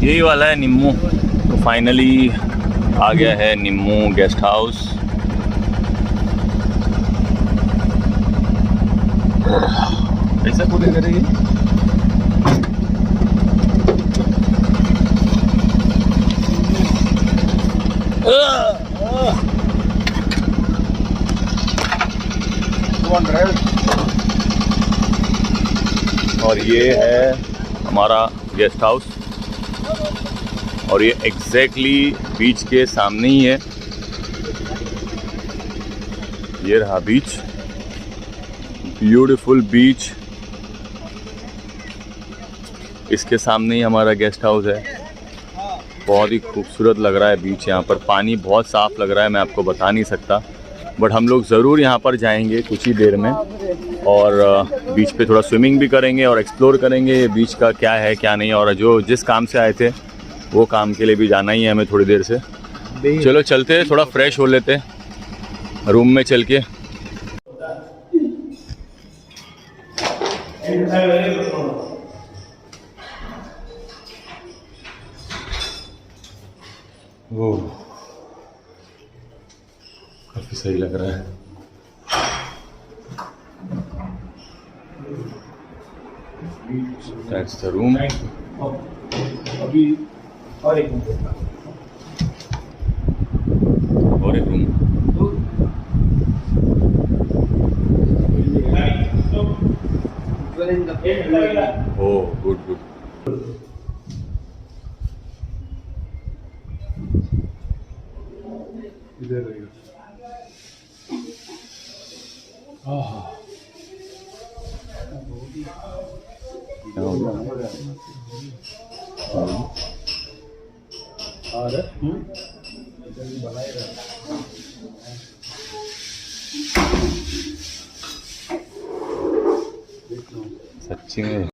यही वाला है निम्मू। तो फाइनली आ गया है निम्मू गेस्ट हाउस। ऐसा पूरे करेगी। और ये है हमारा गेस्ट हाउस और ये एग्जैक्टली बीच के सामने ही है। ये रहा बीच, ब्यूटीफुल बीच। इसके सामने ही हमारा गेस्ट हाउस है। बहुत ही खूबसूरत लग रहा है बीच। यहाँ पर पानी बहुत साफ़ लग रहा है, मैं आपको बता नहीं सकता, बट हम लोग ज़रूर यहाँ पर जाएंगे कुछ ही देर में और बीच पे थोड़ा स्विमिंग भी करेंगे और एक्सप्लोर करेंगे ये बीच का क्या है क्या नहीं। और जो जिस काम से आए थे वो काम के लिए भी जाना ही है हमें थोड़ी देर से। चलो चलते हैं, थोड़ा फ्रेश हो लेते हैं रूम में चल के। वो काफी सही लग रहा है। That's the room. अभी और एक रूम ओह गुड गुड। इधर रहेगा। सच्ची में।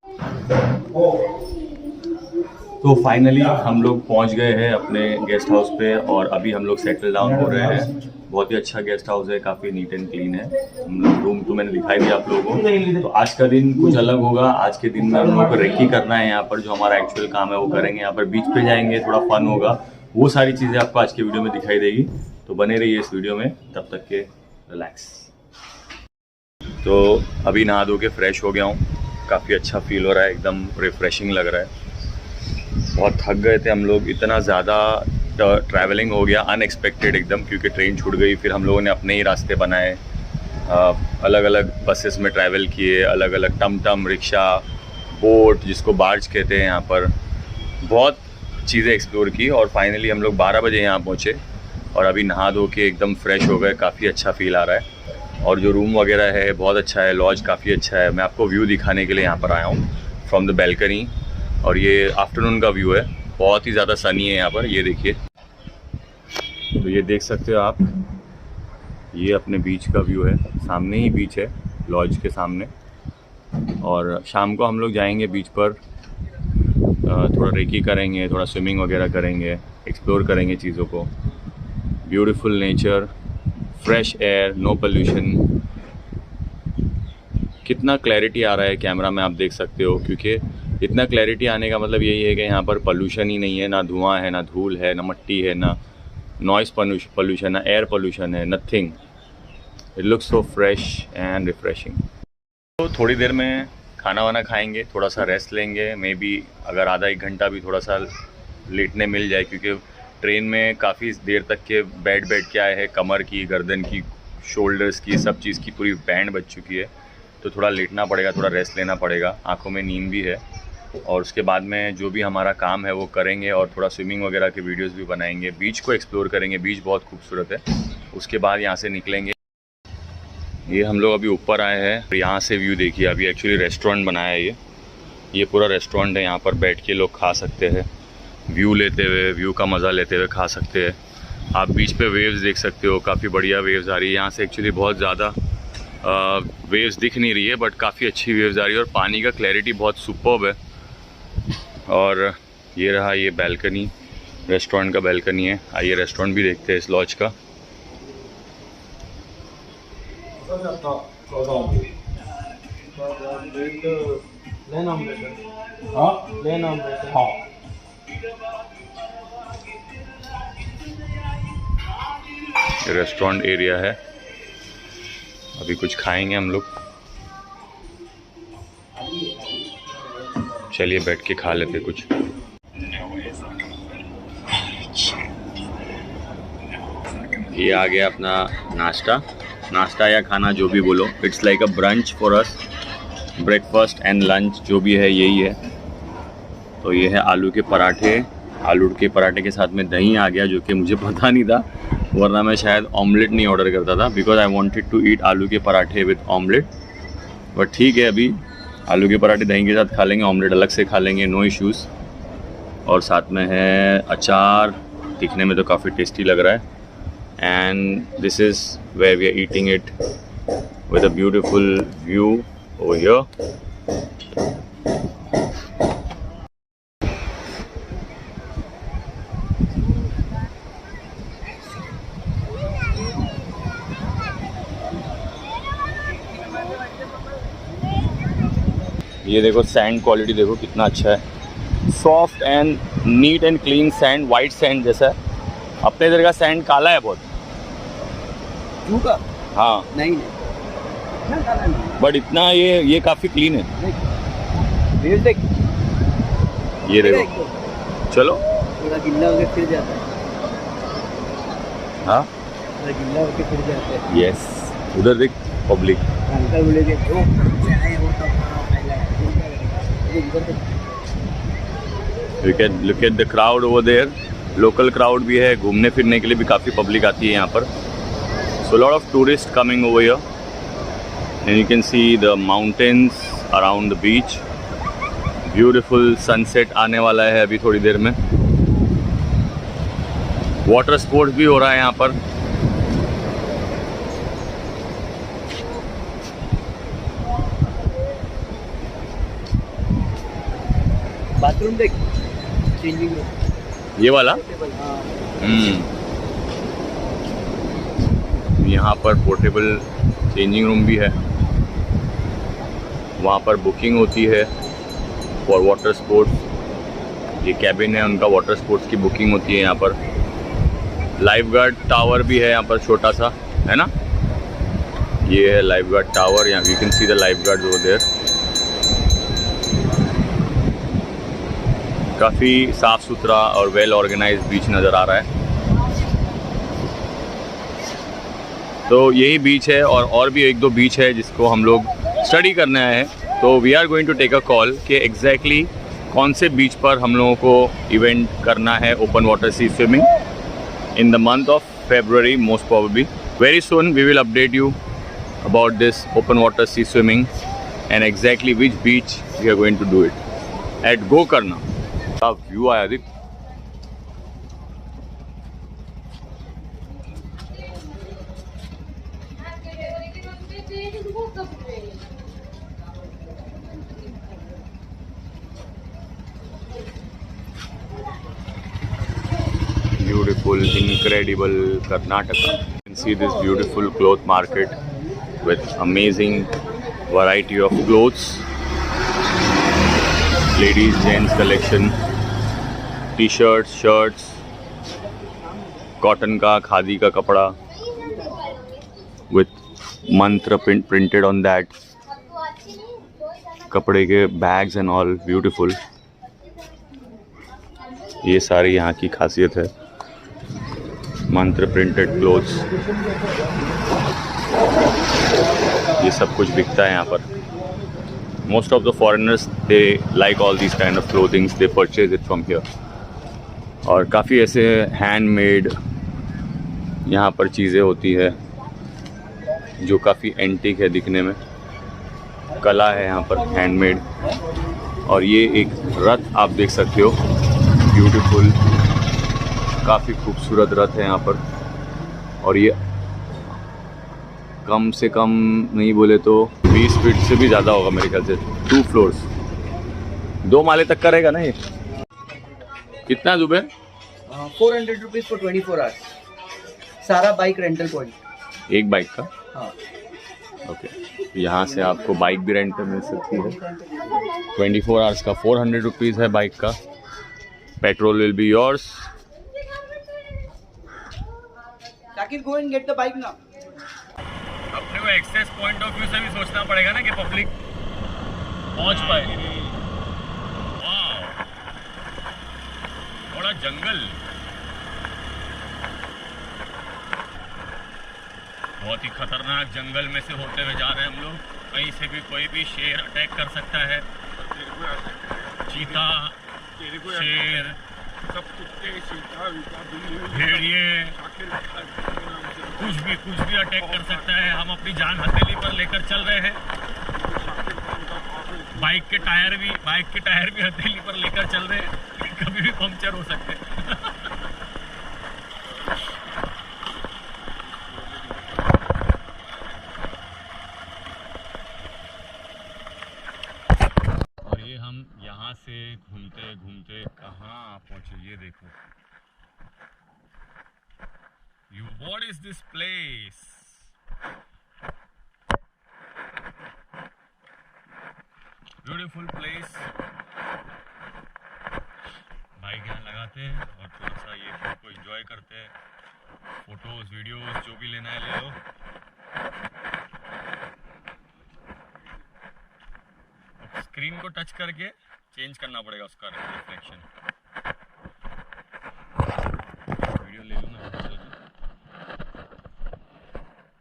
तो फाइनली हम लोग पहुंच गए हैं अपने गेस्ट हाउस पे और अभी हम लोग सेटल डाउन हो रहे हैं। बहुत ही अच्छा गेस्ट हाउस है, काफ़ी नीट एंड क्लीन है। हम लोग रूम तो मैंने दिखाई दिया आप लोगों को। तो आज का दिन कुछ अलग होगा। आज के दिन में हम लोग को रेकी करना है यहाँ पर, जो हमारा एक्चुअल काम है वो करेंगे। यहाँ पर बीच पे जाएंगे, थोड़ा फन होगा, वो सारी चीज़ें आपको आज के वीडियो में दिखाई देगी। तो बने रहिए इस वीडियो में, तब तक के रिलैक्स। तो अभी नहा धो के फ्रेश हो गया हूँ, काफ़ी अच्छा फील हो रहा है, एकदम रिफ्रेशिंग लग रहा है। बहुत थक गए थे हम लोग, इतना ज़्यादा ट्रैवलिंग हो गया अनएक्सपेक्टेड एकदम, क्योंकि ट्रेन छूट गई। फिर हम लोगों ने अपने ही रास्ते बनाए, अलग अलग बसेस में ट्रैवल किए, अलग अलग टम रिक्शा, बोट जिसको बार्ज कहते हैं यहाँ पर, बहुत चीज़ें एक्सप्लोर की। और फाइनली हम लोग 12 बजे यहाँ पहुँचे और अभी नहा धो के एकदम फ्रेश हो गए। काफ़ी अच्छा फील आ रहा है और जो रूम वगैरह है बहुत अच्छा है, लॉज काफ़ी अच्छा है। मैं आपको व्यू दिखाने के लिए यहाँ पर आया हूँ फ्रॉम द बैल्कनी। और ये आफ्टरनून का व्यू है, बहुत ही ज़्यादा सनी है यहाँ पर, ये देखिए। तो ये देख सकते हो आप, ये अपने बीच का व्यू है, सामने ही बीच है लॉज के सामने। और शाम को हम लोग जाएंगे बीच पर, थोड़ा रेकी करेंगे, थोड़ा स्विमिंग वगैरह करेंगे, एक्सप्लोर करेंगे चीज़ों को। Beautiful nature, fresh air, no pollution. कितना क्लैरिटी आ रहा है कैमरा में आप देख सकते हो, क्योंकि इतना क्लैरिटी आने का मतलब यही है कि यहाँ पर पोल्यूशन ही नहीं है, ना धुआं है, ना धूल है, ना मिट्टी है, ना नॉइस पोल्यूशन, ना एयर पोल्यूशन है, nothing. It looks so fresh and refreshing. तो थोड़ी देर में खाना वाना खाएंगे, थोड़ा सा रेस्ट लेंगे। मे बी अगर आधा एक घंटा भी थोड़ा सा लेटने मिल जाए, क्योंकि ट्रेन में काफ़ी देर तक के बैठ के आए हैं। कमर की, गर्दन की, शोल्डर्स की, सब चीज़ की पूरी बैंड बज चुकी है। तो थोड़ा लेटना पड़ेगा, थोड़ा रेस्ट लेना पड़ेगा। आंखों में नींद भी है और उसके बाद में जो भी हमारा काम है वो करेंगे और थोड़ा स्विमिंग वगैरह के वीडियोस भी बनाएंगे। बीच को एक्सप्लोर करेंगे, बीच बहुत खूबसूरत है। उसके बाद यहाँ से निकलेंगे। ये हम लोग अभी ऊपर आए हैं, यहाँ से व्यू देखिए। अभी एक्चुअली रेस्टोरेंट बनाया है ये पूरा रेस्टोरेंट है। यहाँ पर बैठ के लोग खा सकते हैं, व्यू लेते हुए, व्यू का मज़ा लेते हुए खा सकते हैं। आप बीच पे वेव्स देख सकते हो, काफ़ी बढ़िया वेव्स आ रही है। यहाँ से एक्चुअली बहुत ज़्यादा वेव्स दिख नहीं रही है, बट काफ़ी अच्छी वेव्स आ रही है और पानी का क्लैरिटी बहुत सुपर्ब है। और ये रहा ये बैल्कनी, रेस्टोरेंट का बैल्कनी है। आइए रेस्टोरेंट भी देखते हैं इस लॉज का। रेस्टोरेंट एरिया है। अभी कुछ खाएंगे हम लोग। चलिए बैठ के खा लेते कुछ। ये आ गया अपना नाश्ता या खाना जो भी बोलो। It's like a brunch for us, breakfast and lunch जो भी है यही है। तो ये है आलू के पराठे। आलू के पराठे के साथ में दही आ गया, जो कि मुझे पता नहीं था, वरना मैं शायद ऑमलेट नहीं ऑर्डर करता था, because I wanted to eat आलू के पराठे विद ऑमलेट। बट ठीक है, अभी आलू के पराठे दही के साथ खा लेंगे, ऑमलेट अलग से खा लेंगे, नो इश्यूज़। और साथ में है अचार, दिखने में तो काफ़ी टेस्टी लग रहा है। And this is where we are eating it with a beautiful view over here. ये देखो सैंड क्वालिटी देखो कितना अच्छा है, soft and neat and clean sand, white sand जैसा है। अपने इधर का सैंड काला है बहुत। हाँ नहीं बट इतना ये काफ़ी क्लीन है। देख, ये देखो, चलो थोड़ा गिल्ला होकर फिर जाता है। हाँ थोड़ा गिल्ला होकर फिर जाता है। यस, उधर देख पब्लिक। अंकल बोले कि जो चाहे वो तो you can look at the crowd over there. Local crowd भी है, घूमने फिरने के लिए भी काफ़ी पब्लिक आती है यहाँ पर। So lot of tourist coming over here and you can see the mountains around the beach. Beautiful sunset आने वाला है अभी थोड़ी देर में। वाटर स्पोर्ट्स भी हो रहा है यहाँ पर। बाथरूम देख, चेंजिंग रूम ये वाला। हाँ। यहाँ पर पोर्टेबल चेंजिंग रूम भी है। वहाँ पर बुकिंग होती है फॉर वाटर स्पोर्ट्स। ये कैबिन है उनका, वाटर स्पोर्ट्स की बुकिंग होती है यहाँ पर। लाइफ गार्ड टावर भी है यहाँ पर, छोटा सा है ना। ये है लाइफ गार्ड टावर, यहाँ you can see the lifeguard over there. काफ़ी साफ़ सुथरा और वेल ऑर्गेनाइज्ड बीच नज़र आ रहा है। तो यही बीच है और भी एक दो बीच है जिसको हम लोग स्टडी करने आए हैं। तो we are going to take a call कि एग्जैक्टली कौन से बीच पर हम लोगों को इवेंट करना है open water sea swimming in the month of February most probably. Very soon we will update you about this open water sea swimming and exactly which beach we are going to do it at Gokarna. क्या view आया देख। Beautiful, incredible Karnataka. You can see this beautiful cloth market with amazing variety of clothes, ladies, gents collection, t-shirts, shirts, cotton का, खादी का कपड़ा with mantra printed on that. कपड़े के bags and all beautiful. ये सारी यहाँ की खासियत है, मंत्र प्रिंटेड क्लोथ्स। ये सब कुछ बिकता है यहाँ पर। Most of the foreigners they like all this kind of clothings, they purchase it from here. और काफ़ी ऐसे हैंडमेड यहाँ पर चीज़ें होती है। जो काफ़ी एंटीक है दिखने में, कला है यहाँ पर, हैंडमेड। और ये एक रथ आप देख सकते हो, ब्यूटीफुल, काफ़ी खूबसूरत रथ है यहाँ पर। और ये कम से कम नहीं बोले तो 20 फीट से भी ज़्यादा होगा मेरे ख्याल से, 2 फ्लोर्स, 2 माले तक का रहेगा ना ये। कितना जुबेर? 400 रुपीज फॉर 24 आवर्स, सारा बाइक रेंटल पॉइंट। एक बाइक का? हाँ। ओके, यहाँ से आपको बाइक भी रेंट पे मिल सकती है। 24 आवर्स का 400 रुपीज़ है बाइक का। Petrol will be yours. Shakir, go and get the bike ना। अपने को एक्सेस पॉइंट ऑफ व्यू से भी सोचना पड़ेगा ना कि पब्लिक पहुंच पाए। वाह, बड़ा जंगल, बहुत ही खतरनाक जंगल में से होते हुए जा रहे हैं हम लोग। कहीं से भी कोई भी शेर अटैक कर सकता है, चीता, शेर, भेड़िए, कुछ भी अटैक कर सकता है। हम अपनी जान हथेली पर लेकर चल रहे हैं। बाइक के टायर भी हथेली पर लेकर चल रहे हैं, कभी भी पंक्चर हो सकते हैं। और ये हम यहाँ से घूमते घूमते कहाँ पहुँचे, ये देखो। What is this place? Beautiful place. Bike यहाँ लगाते हैं और थोड़ा सा ये ट्रिप को एंजॉय करते हैं। फोटोज, वीडियोस जो भी लेना है ले लो। स्क्रीन को टच करके चेंज करना पड़ेगा उसका रिफ्लेक्शन। वीडियो ले लो ना।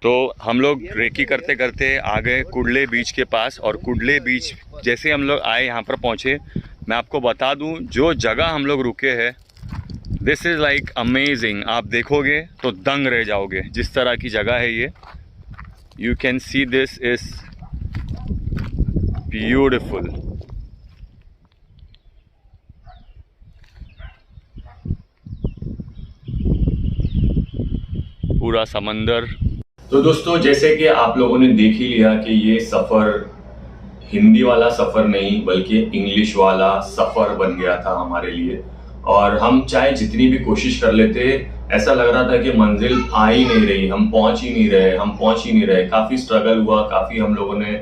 तो हम लोग रेकी करते करते आ गए कुडले बीच के पास। और कुडले बीच जैसे हम लोग आए, यहाँ पर पहुँचे, मैं आपको बता दूँ जो जगह हम लोग रुके हैं, दिस इज़ लाइक अमेजिंग। आप देखोगे तो दंग रह जाओगे, जिस तरह की जगह है ये। You can see this is beautiful. पूरा समंदर। तो दोस्तों, जैसे कि आप लोगों ने देख ही लिया कि ये सफ़र हिंदी वाला सफ़र नहीं बल्कि इंग्लिश वाला सफ़र बन गया था हमारे लिए। और हम चाहे जितनी भी कोशिश कर लेते, ऐसा लग रहा था कि मंजिल आ ही नहीं रही, हम पहुंच ही नहीं रहे। काफ़ी स्ट्रगल हुआ, काफ़ी हम लोगों ने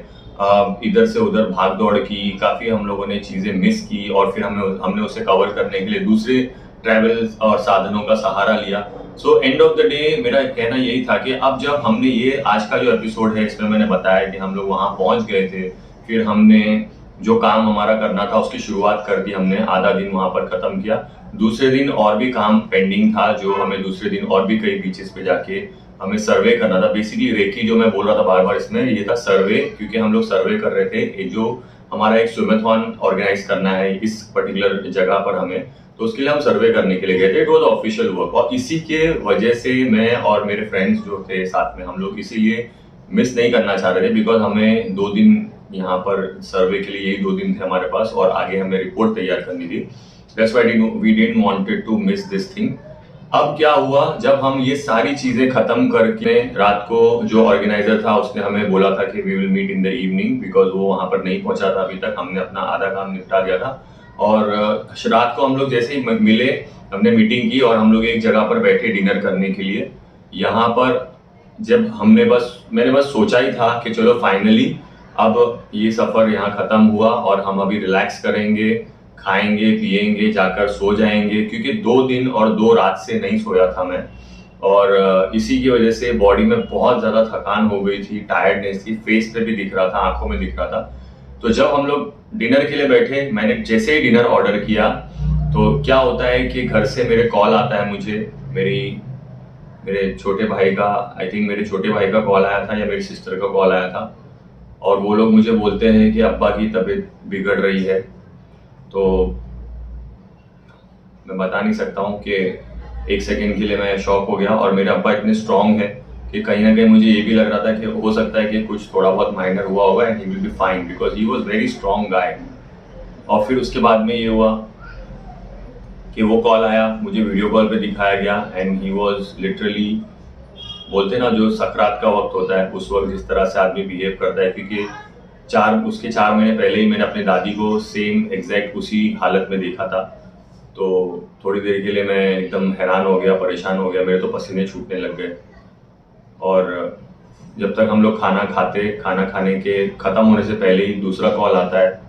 इधर से उधर भाग दौड़ की, काफ़ी हम लोगों ने चीज़ें मिस की और फिर हमने उसे कवर करने के लिए दूसरे ट्रैवल्स और साधनों का सहारा लिया। So end of the day मेरा कहना यही था कि अब जब हमने ये आज का जो एपिसोड है, इसमें मैंने बताया कि हम लोग वहाँ पहुँच गए थे, फिर हमने जो काम हमारा करना था उसकी शुरुआत कर दी, हमने आधा दिन वहाँ पर ख़त्म किया। दूसरे दिन और भी काम पेंडिंग था, जो हमें दूसरे दिन और भी कई बीचेस पे जाके हमें सर्वे करना था। बेसिकली रेकी जो मैं बोल रहा था बार बार इसमें, ये था सर्वे, क्योंकि हम लोग सर्वे कर रहे थे जो हमारा एक स्विमेथॉन ऑर्गेनाइज करना है इस पर्टिकुलर जगह पर हमें, तो उसके लिए हम सर्वे करने के लिए गए थे। इट वॉज ऑफिशियल वर्क, और इसी के वजह से मैं और मेरे फ्रेंड्स जो थे साथ में, हम लोग इसीलिए मिस नहीं करना चाह रहे थे, बिकॉज हमें 2 दिन यहाँ पर सर्वे के लिए, यही 2 दिन थे हमारे पास, और आगे हमें रिपोर्ट तैयार करनी थी। That's why we didn't wanted to miss this thing. अब क्या हुआ, जब हम ये सारी चीजें खत्म करके रात को जो ऑर्गेनाइजर था उसने हमें बोला था कि we will meet in the evening, because वो वहां पर नहीं पहुंचा था अभी तक, हमने अपना आधा काम निपटा दिया था। और रात को हम लोग जैसे ही मिले, हमने मीटिंग की और हम लोग एक जगह पर बैठे डिनर करने के लिए। यहाँ पर जब मैंने बस सोचा ही था कि चलो फाइनली अब ये सफर यहाँ खत्म हुआ और हम अभी रिलैक्स करेंगे, खाएंगे पिएंगे, जाकर सो जाएंगे, क्योंकि 2 दिन और 2 रात से नहीं सोया था मैं, और इसी की वजह से बॉडी में बहुत ज़्यादा थकान हो गई थी, टायर्डनेस थी, फेस पे भी दिख रहा था, आंखों में दिख रहा था। तो जब हम लोग डिनर के लिए बैठे, मैंने जैसे ही डिनर ऑर्डर किया तो क्या होता है कि घर से मेरे कॉल आता है मुझे, मेरे छोटे भाई का, आई थिंक मेरे छोटे भाई का कॉल आया था या मेरी सिस्टर का कॉल आया था, और वो लोग मुझे बोलते हैं कि अब्बा की तबीयत बिगड़ रही है। तो मैं बता नहीं सकता हूँ कि 1 सेकेंड के लिए मैं शॉक हो गया, और मेरे अब्बा इतने स्ट्रांग है कि कहीं ना कहीं मुझे ये भी लग रहा था कि हो सकता है कि कुछ थोड़ा बहुत माइनर हुआ होगा and he will be fine because he was very strong guy. और फिर उसके बाद में ये हुआ कि वो कॉल आया, मुझे वीडियो कॉल पे दिखाया गया एंड ही वॉज लिटरली, बोलते ना जो सकरात का वक्त होता है उस वक्त जिस तरह से आदमी बिहेव करता है, क्योंकि उसके 4 महीने पहले ही मैंने अपनी दादी को सेम एग्जैक्ट उसी हालत में देखा था। तो थोड़ी देर के लिए मैं एकदम हैरान हो गया, परेशान हो गया, मेरे तो पसीने छूटने लग गए। और जब तक हम लोग खाना खाने के ख़त्म होने से पहले ही दूसरा कॉल आता है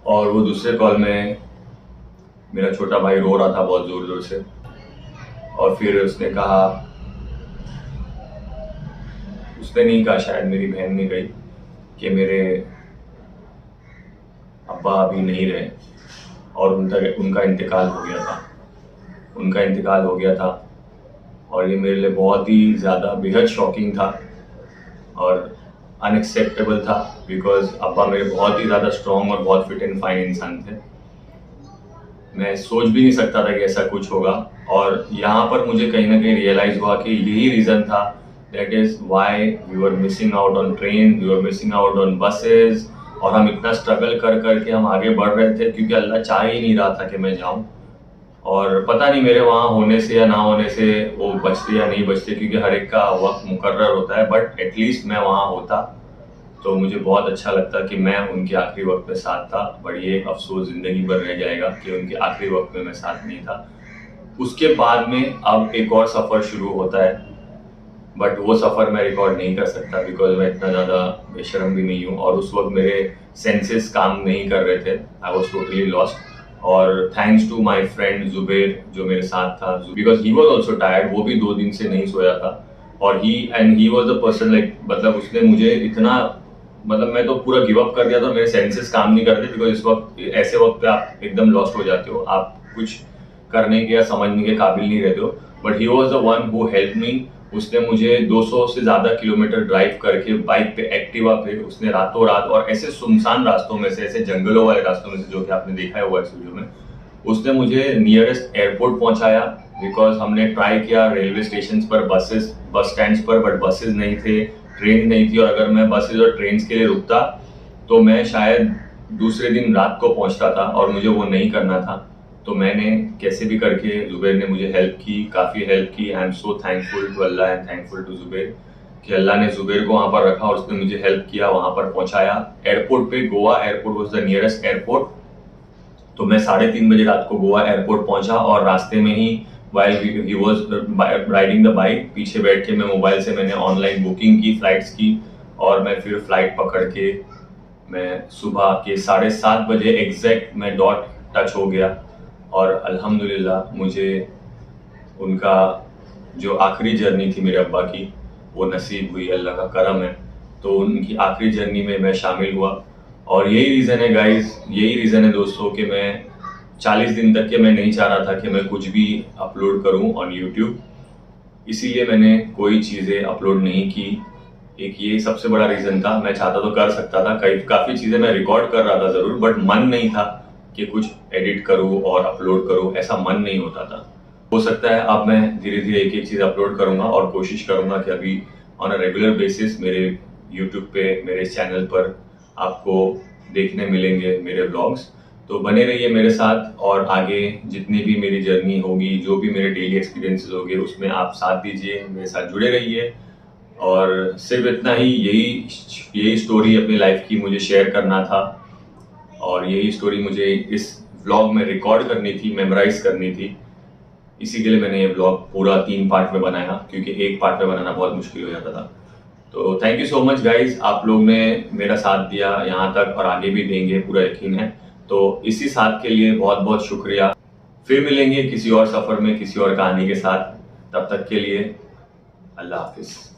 और वो दूसरे कॉल में मेरा छोटा भाई रो रहा था बहुत ज़ोर ज़ोर से। और फिर उसने नहीं कहा, शायद मेरी बहन ने कही कि मेरे अब्बा अभी नहीं रहे और उनका इंतकाल हो गया था। और ये मेरे लिए बहुत ही ज़्यादा बेहद शॉकिंग था और अनएक्सेप्टेबल था बिकॉज अब्बा मेरे बहुत ही ज़्यादा स्ट्रॉन्ग और बहुत फिट एंड फाइन इंसान थे। मैं सोच भी नहीं सकता था कि ऐसा कुछ होगा। और यहाँ पर मुझे कहीं ना कहीं रियलाइज़ हुआ कि यही रीज़न था, that is why we were missing out on train, we were missing out on buses. और हम इतना स्ट्रगल कर के हम आगे बढ़ रहे थे क्योंकि अल्लाह चाह ही नहीं रहा था कि मैं जाऊँ। और पता नहीं मेरे वहाँ होने से या ना होने से वो बचते या नहीं बचते, क्योंकि हर एक का वक्त मुकर्रर होता है, बट एटलीस्ट मैं वहाँ होता तो मुझे बहुत अच्छा लगता कि मैं उनके आखिरी वक्त में साथ था। बट ये एक अफसोस ज़िंदगी भर रह जाएगा कि उनके आखिरी वक्त में मैं साथ नहीं था। उसके बाद में अब एक और सफ़र शुरू होता है, बट वो सफ़र मैं रिकॉर्ड नहीं कर सकता बिकॉज मैं इतना ज़्यादा बेशरम भी नहीं हूँ और उस वक्त मेरे सेंसेस काम नहीं कर रहे थे। I was totally lost. और thanks to my friend Zuber जो मेरे साथ था, because he was also tired, वो भी 2 दिन से नहीं सोया था। और he was the person like, मतलब उसने मुझे इतना, मतलब मैं तो पूरा गिव अप कर दिया था, मेरे सेंसेस काम नहीं करते बिकॉज इस वक्त ऐसे वक्त पे आप एकदम लॉस्ट हो जाते हो, आप कुछ करने के या समझने के काबिल नहीं रहते हो। But he was the one who help me. उसने मुझे 200 से ज़्यादा किलोमीटर ड्राइव करके बाइक पे, एक्टिवा पे, उसने रातों रात और ऐसे सुनसान रास्तों में से, ऐसे जंगलों वाले रास्तों में से जो कि आपने देखा हुआ है इस वीडियो में, उसने मुझे नियरेस्ट एयरपोर्ट पहुंचाया। बिकॉज हमने ट्राई किया रेलवे स्टेशन पर, बस स्टैंड पर, बट बसेस नहीं थे, ट्रेन नहीं थी। और अगर मैं बसेस और ट्रेन के लिए रुकता तो मैं शायद दूसरे दिन रात को पहुंचता था और मुझे वो नहीं करना था। तो मैंने कैसे भी करके, जुबैर ने मुझे हेल्प की, काफ़ी हेल्प की। I am so thankful to Allah and thankful to Zubair कि अल्लाह ने जुबैर को वहाँ पर रखा और उसने मुझे हेल्प किया, वहाँ पर पहुँचाया एयरपोर्ट पे। Goa airport was the nearest airport. तो मैं 3:30 बजे रात को गोवा एयरपोर्ट पहुँचा और रास्ते में ही while he was riding the bike, पीछे बैठ के मैं मोबाइल से मैंने ऑनलाइन बुकिंग की फ्लाइट्स की और मैं फिर फ्लाइट पकड़ के मैं सुबह के 7:30 बजे एग्जैक्ट मैं डॉट टच हो गया। और अल्हम्दुलिल्लाह मुझे उनका जो आखिरी जर्नी थी मेरे अब्बा की वो नसीब हुई, अल्लाह का करम है। तो उनकी आखिरी जर्नी में मैं शामिल हुआ। और यही रीज़न है गाइस, यही रीज़न है दोस्तों कि मैं 40 दिन तक के मैं नहीं चाह रहा था कि मैं कुछ भी अपलोड करूं ऑन यूट्यूब, इसीलिए मैंने कोई चीज़ें अपलोड नहीं की। एक ये सबसे बड़ा रीज़न था। मैं चाहता तो कर सकता था, काफ़ी चीज़ें मैं रिकॉर्ड कर रहा था ज़रूर, बट मन नहीं था कि कुछ एडिट करूं और अपलोड करूं, ऐसा मन नहीं होता था। हो सकता है अब मैं धीरे धीरे एक एक चीज़ अपलोड करूंगा और कोशिश करूंगा कि अभी ऑन अ रेगुलर बेसिस मेरे यूट्यूब पे, मेरे चैनल पर आपको देखने मिलेंगे मेरे व्लॉग्स। तो बने रहिए मेरे साथ और आगे जितनी भी मेरी जर्नी होगी, जो भी मेरे डेली एक्सपीरियंसेस होंगे, उसमें आप साथ दीजिए, मेरे साथ जुड़े रहिए। और सिर्फ इतना ही, यही स्टोरी अपनी लाइफ की मुझे शेयर करना था और यही स्टोरी मुझे इस व्लॉग में रिकॉर्ड करनी थी, मेमोराइज करनी थी। इसी के लिए मैंने ये व्लॉग पूरा 3 पार्ट में बनाया, क्योंकि एक पार्ट में बनाना बहुत मुश्किल हो जाता था। तो thank you so much guys, आप लोग ने मेरा साथ दिया यहाँ तक और आगे भी देंगे, पूरा यकीन है। तो इसी साथ के लिए बहुत बहुत शुक्रिया। फिर मिलेंगे किसी और सफ़र में, किसी और कहानी के साथ। तब तक के लिए अल्लाह हाफिज़।